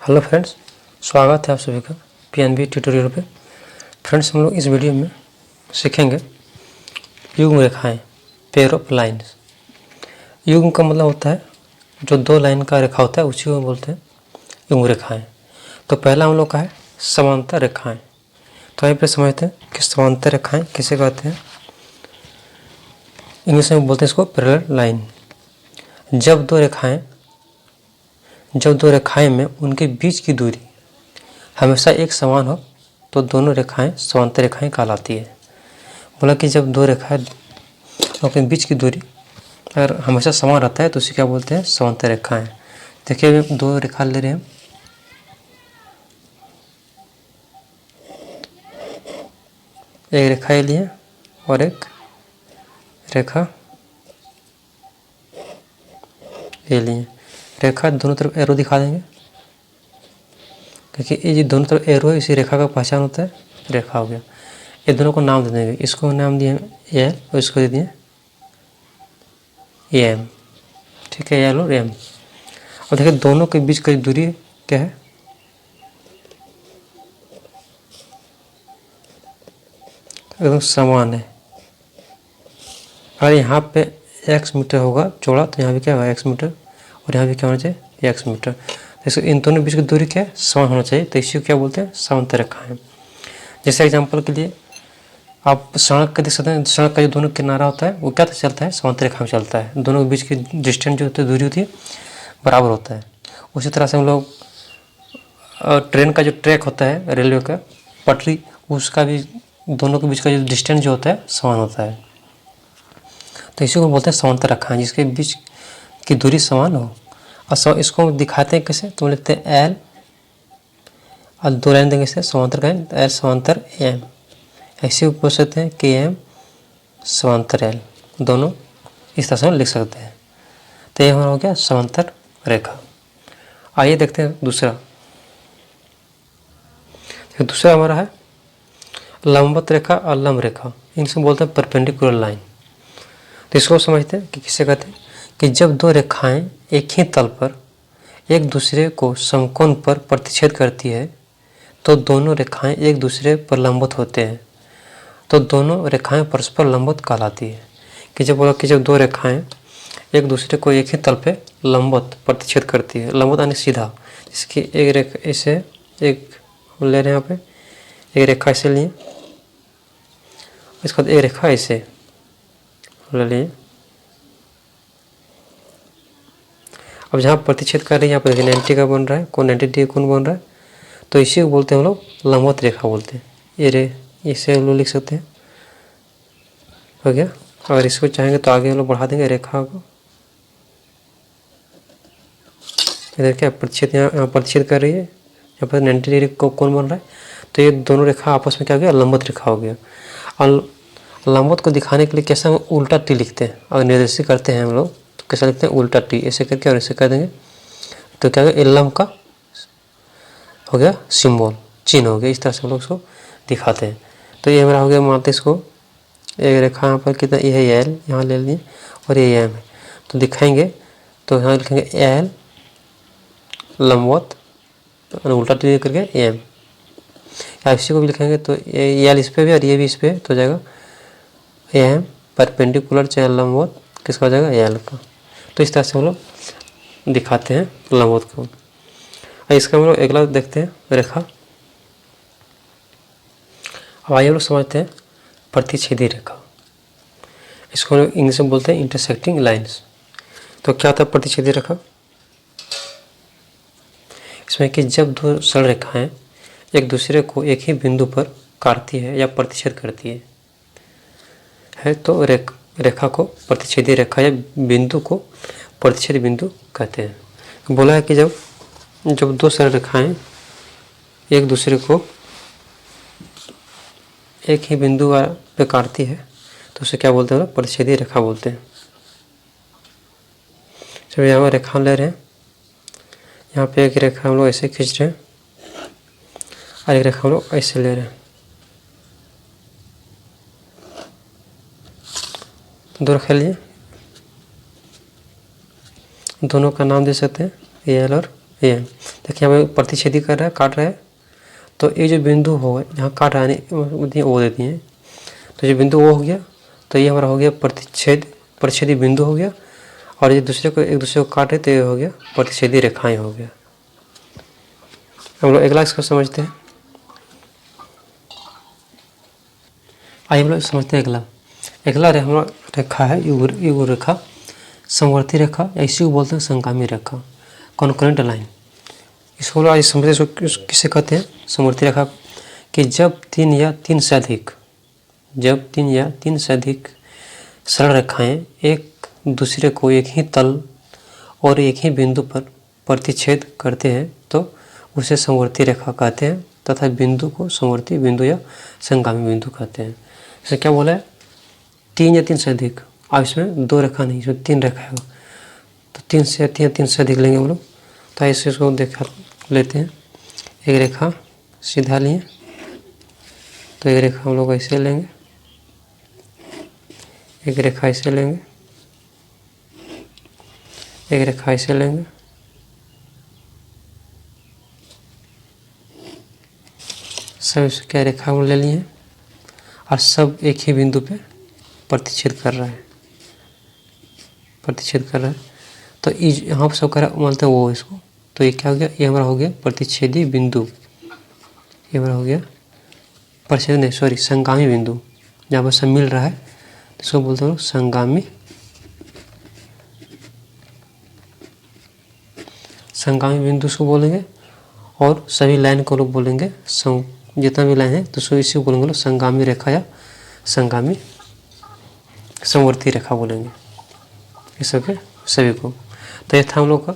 Hello friends, स्वागत है आप सभी का पीएनबी ट्यूटोरियल पे। फ्रेंड्स, हम लोग इस वीडियो में सीखेंगे युग्म रेखाएं, पेयर ऑफ लाइन्स। युग्म का मतलब होता है जो दो लाइन का रेखा होता है, उसी को बोलते हैं युग्म रेखाएं। तो पहला हम लोग का है समांतर रेखाएं। तो यहीं पर समझते हैं कि समांतर रेखाएं किसे कहते हैं। इंग्लिश में बोलते हैं इसको पैरेलल लाइन। जब दो रेखाएं में उनके बीच की दूरी हमेशा एक समान हो तो दोनों रेखाएं समांतर रेखाएं कहलाती है। बोला कि जब दो रेखाएं के बीच की दूरी अगर हमेशा समान रहता है तो उसे क्या बोलते हैं, समांतर रेखाएं। देखिए अभी दो रेखा ले रहे हैं, एक रेखा ये लिए और एक रेखा ये लिए। रेखा दोनों तरफ एरो दिखा देंगे क्योंकि ये जो दोनों तरफ एरो है इसी रेखा का पहचान होता है, रेखा हो गया। ये दोनों को नाम दे देंगे, इसको नाम दिए एल और इसको दे दिए एम। ठीक है, एल और एम। और देखिए दोनों के बीच की दूरी क्या है, एकदम समान है। अगर यहाँ पे x मीटर होगा चौड़ा तो यहाँ भी क्या होगा x मीटर, और यहाँ भी क्या होना चाहिए x मीटर। तो इन दोनों बीच की दूरी क्या है, समान होना चाहिए। तो इसी को क्या बोलते हैं, समांतर रेखाएं। जैसे एग्जांपल के लिए आप सड़क का देख सकते हैं, सड़क का जो दोनों किनारा होता है वो क्या चलता है, समांतर रेखा में चलता है। दोनों के बीच की डिस्टेंस जो होती है, दूरी होती है, बराबर होता है। उसी तरह से हम लोग ट्रेन का जो ट्रैक होता है, रेलवे का पटरी, उसका भी दोनों के बीच का जो डिस्टेंस जो होता है समान होता है। तो इसी को बोलते हैं समांतर रेखाएं, जिसके बीच की दूरी समान हो। और इसको दिखाते हैं कैसे, तो लिखते हैं एल और दो लाइन देंगे इसे समांतर कहें, एल समांतर एम। ऐसे बोल सकते हैं कि एम समांतर एल, दोनों इस तरह से लिख सकते हैं। तो ये हमारा हो गया समांतर रेखा। आइए देखते हैं दूसरा। दूसरा हमारा है लंबवत रेखा और लंब रेखा, इनसे बोलते हैं परपेंडिकुलर लाइन। तो इसको समझते हैं कि किसे कहते हैं कि जब दो रेखाएं एक ही तल पर एक दूसरे को समकोण पर प्रतिच्छेद करती है तो दोनों रेखाएं एक दूसरे पर लंबवत होते हैं, तो दोनों रेखाएं परस्पर लंबवत कहलाती है। कि जब बोला कि जब दो रेखाएं एक दूसरे को एक ही तल पे लंबवत प्रतिच्छेद करती है, लंबवत यानी सीधा, जिसकी एक रेखा इसे एक ले रहे हैं, यहाँ पे एक रेखा इसे लिए, इसके बाद एक रेखा इसे ले लिए। अब जहाँ प्रतिच्छेद कर रही है यहाँ पर 90 का बन रहा है, कोण 90 डिग्री कोण बन रहा है, तो इसी को बोलते हैं हम लोग लंबवत रेखा बोलते हैं। ये इसे हम लोग लिख सकते हैं, हो गया। अगर इसको चाहेंगे तो आगे हम लोग बढ़ा देंगे रेखा को। इधर क्या प्रतिच्छेद, यहाँ प्रतिच्छेद कर रही है, यहाँ पर 90 डिग्री को कोण बन रहा है, तो ये दोनों रेखा आपस में क्या हो गया, लंबवत रेखा हो गया। और लंबवत को दिखाने के लिए कैसा हम उल्टा टी लिखते हैं, अगर निर्देशित करते हैं हम लोग तो कैसा लिखते हैं, उल्टा टी। ऐसे करके और ऐसे कर देंगे तो क्या होगा, लंब का हो गया सिंबल, चिन्ह हो गया। इस तरह से हम लोग उसको दिखाते हैं। तो ये हमारा हो गया, मानते इसको एक रेखा यहाँ पर कितना, ये है एल, यहाँ ले लिए, और ये एम है। तो दिखाएंगे तो यहाँ लिखेंगे एल लंबवत, उल्टा टी करके एम। या इसी को भी लिखेंगे तो ये एल इस पे भी और ये भी इस पे, तो जाएगा एम परपेंडिकुलर चाहे लंबवत किसका हो जाएगा, एल का। तो इस तरह से हम लोग दिखाते हैं लंबवत को। इसका हम लोग अगला देखते हैं रेखा। अब आइए हम लोग समझते हैं प्रतिच्छेदी रेखा। इसको हम लोग इंग्लिश में बोलते हैं इंटरसेक्टिंग लाइंस। तो क्या होता है प्रतिच्छेदी रेखा, इसमें कि जब दो सरल रेखाएं एक दूसरे को एक ही बिंदु पर काटती है या प्रतिच्छेद करती है तो रेखा को प्रतिच्छेदी रेखा या बिंदु को प्रतिच्छेद बिंदु कहते हैं। बोला है कि जब दो सरल रेखाएं एक दूसरे को एक ही बिंदु पे काटती है तो उसे क्या बोलते हैं, प्रतिच्छेदी रेखा बोलते हैं। जब यहाँ रेखा ले रहे हैं, यहाँ पे एक रेखा हम लोग ऐसे खींच रहे हैं और एक रेखा हम लोग ऐसे ले रहे हैं, दो रेखा लिए, दोनों का नाम दे सकते हैं एल और एम। देखिए हमें प्रतिच्छेदी कर रहा है, काट रहा है, तो ये जो बिंदु हो जहाँ काट रहा है वो दे दिए, तो जो बिंदु वो हो गया, तो ये हमारा हो गया प्रतिच्छेदी बिंदु हो गया, और ये एक दूसरे को काटे तो ये हो गया प्रतिच्छेदी रेखाएं हो गया। हम लोग अगला इसको समझते हैं। आइए हम लोग समझते हैं अगला हमारा रेखा है युग रेखा, समवर्ती रेखा, इसी को बोलते हैं संगामी रेखा, कॉन्करेंट लाइन। इसको आज समझते हैं किसे कहते हैं, समवर्ती रेखा, कि जब तीन या तीन से अधिक सरल रेखाएं एक दूसरे को एक ही तल और एक ही बिंदु पर प्रतिच्छेद करते हैं तो उसे समवर्ती रेखा कहते हैं, तथा बिंदु को समवर्ती बिंदु या संगामी बिंदु कहते हैं। इसे क्या बोला है, तीन या तीन से अधिक। अब इसमें दो रेखा नहीं, इसमें तीन रेखा है, तो तीन से अधिक लेंगे हम लोग। तो ऐसे इसको देखा लेते हैं, एक रेखा सीधा लिए, तो एक रेखा हम लोग ऐसे लेंगे, एक रेखा ऐसे लेंगे, एक रेखा ऐसे लेंगे, सब क्या रेखा हम ले लिए, और सब एक ही बिंदु पे प्रतिच्छेद कर रहा है, तो यहाँ पर सब कर मानते हैं वो इसको, तो ये क्या हो गया, ये हमारा हो गया प्रतिच्छेदी बिंदु, ये हमारा हो गया संगामी बिंदु, जहाँ पर सब मिल रहा है तो इसको बोलते हैं संगामी बिंदु इसको बोलेंगे। और सभी लाइन को लोग बोलेंगे, जितना भी लाइन है तो सो इसी को बोलेंगे लोग संगामी रेखा या संगामी समवर्ती रेखा बोलेंगे, ये सब के सभी को। तो ये था हम लोग का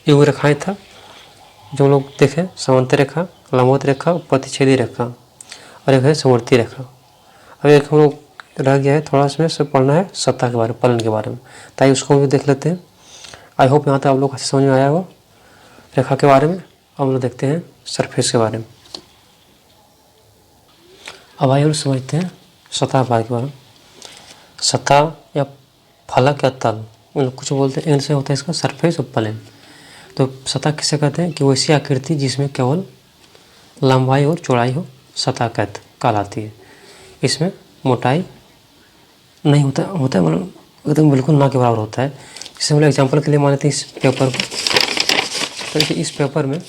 युग रेखाएं था, जो हम लोग देखें, समांतर रेखा, लंबवत रेखा, प्रतिच्छेदी रेखा, और एक है समवर्ती रेखा। अब एक हम लोग रह गया है थोड़ा सा सब पढ़ना है सतह के बारे में, फलन के बारे में, ताकि उसको भी देख लेते हैं। आई होप यहाँ तक आप लोग अच्छे समझ में आया हो रेखा के बारे में। अब हम लोग देखते हैं सरफेस के बारे में। अब आइए हम समझते हैं सतह भाग के बारे में। सतह या फलक या तल, मतलब कुछ बोलते हैं, इंग्लिश में होता है इसका सरफेस और प्लेन। तो सतह किसे कहते हैं कि वैसी आकृति जिसमें केवल लंबाई और चौड़ाई हो, सतह कहलाती है। इसमें मोटाई नहीं होता है मतलब एकदम बिल्कुल ना के बराबर होता है। जैसे हम एग्जाम्पल के लिए मान लेते हैं इस पेपर को, तो इस पेपर में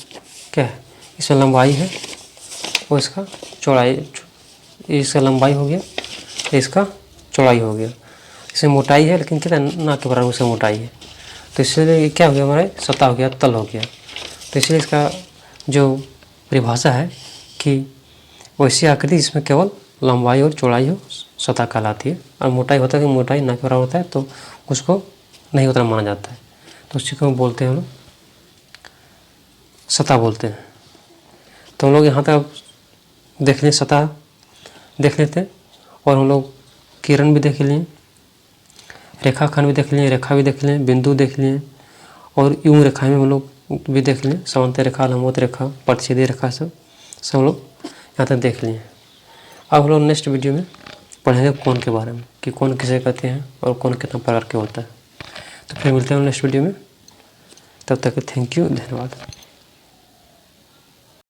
क्या है, इसमें लंबाई है और इसका चौड़ाई, इसका लंबाई हो गया, इसका चौड़ाई हो गया। इसमें मोटाई है लेकिन कितना ना के बराबर उससे मोटाई है, तो इसलिए क्या हो गया, हमारे सतह हो गया, तल हो गया। तो इसलिए इसका जो परिभाषा है कि वैसी आकृति जिसमें केवल लंबाई और चौड़ाई हो, सतह कहलाती है। और मोटाई होता है कि मोटाई ना के बराबर होता है तो उसको नहीं उतना माना जाता है, तो उसी को बोलते हैं हम लोग सतह बोलते हैं। तो हम लोग यहाँ तक देख लें, सतह देख लेते हैं, और हम लोग किरण भी देख लिए, रेखाखंड भी देख लिए, रेखा भी देख लिए, बिंदु देख लिए, और युग रेखा में हम लोग भी देख लिए, समांतर रेखा, लंबवत रेखा, प्रतिच्छेदी रेखा, सब हम लोग यहाँ तक देख लिए। अब हम लोग नेक्स्ट वीडियो में पढ़ेंगे कोण के बारे में, कि कोण किसे कहते हैं और कोण कितना प्रकार के होता है। तो फिर मिलते हैं नेक्स्ट वीडियो में, तब तक थैंक यू, धन्यवाद।